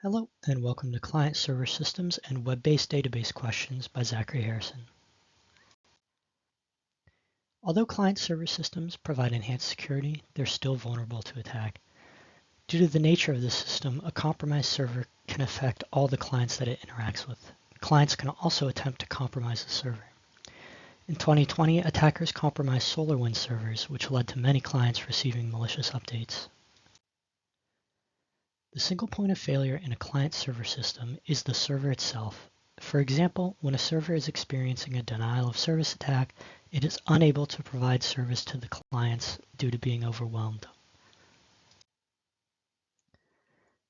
Hello, and welcome to Client-Server Systems and Web-Based Database Questions by Zachary Harrison. Although client-server systems provide enhanced security, they're still vulnerable to attack. Due to the nature of the system, a compromised server can affect all the clients that it interacts with. Clients can also attempt to compromise the server. In 2020, attackers compromised SolarWinds servers, which led to many clients receiving malicious updates. The single point of failure in a client-server system is the server itself. For example, when a server is experiencing a denial of service attack, it is unable to provide service to the clients due to being overwhelmed.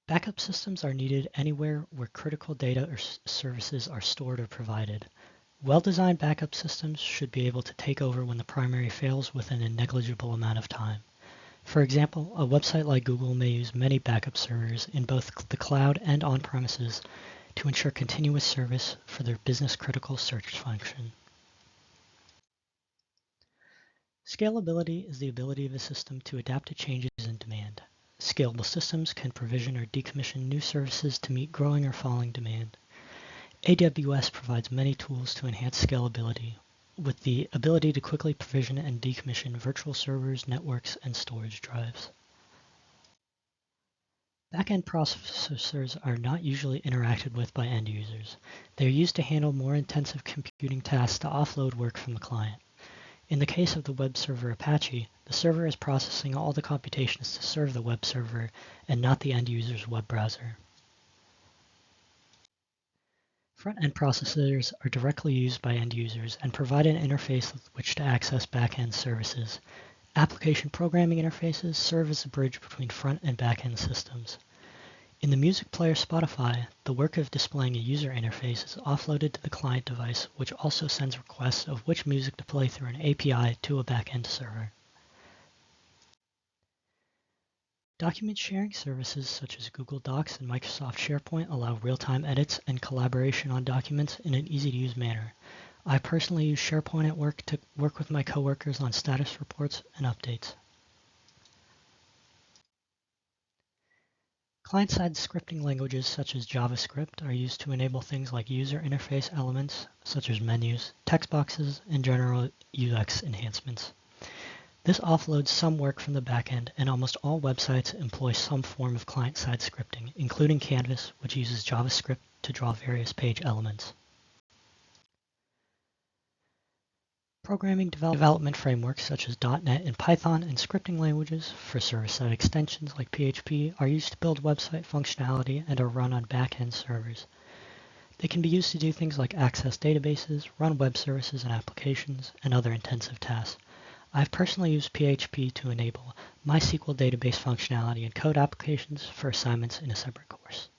Backup systems are needed anywhere where critical data or services are stored or provided. Well-designed backup systems should be able to take over when the primary fails within a negligible amount of time. For example, a website like Google may use many backup servers in both the cloud and on-premises to ensure continuous service for their business-critical search function. Scalability is the ability of a system to adapt to changes in demand. Scalable systems can provision or decommission new services to meet growing or falling demand. AWS provides many tools to enhance scalability, with the ability to quickly provision and decommission virtual servers, networks, and storage drives. Back-end processors are not usually interacted with by end users. They are used to handle more intensive computing tasks to offload work from the client. In the case of the web server Apache, the server is processing all the computations to serve the web server and not the end user's web browser. Front-end processors are directly used by end users and provide an interface with which to access back-end services. Application programming interfaces serve as a bridge between front and back-end systems. In the music player Spotify, the work of displaying a user interface is offloaded to the client device, which also sends requests of which music to play through an API to a back-end server. Document sharing services such as Google Docs and Microsoft SharePoint allow real-time edits and collaboration on documents in an easy-to-use manner. I personally use SharePoint at work to work with my coworkers on status reports and updates. Client-side scripting languages such as JavaScript are used to enable things like user interface elements such as menus, text boxes, and general UX enhancements. This offloads some work from the backend, and almost all websites employ some form of client-side scripting, including Canvas, which uses JavaScript to draw various page elements. Programming development frameworks such as .NET and Python and scripting languages for server-side extensions like PHP are used to build website functionality and are run on back-end servers. They can be used to do things like access databases, run web services and applications, and other intensive tasks. I've personally used PHP to enable MySQL database functionality and code applications for assignments in a separate course.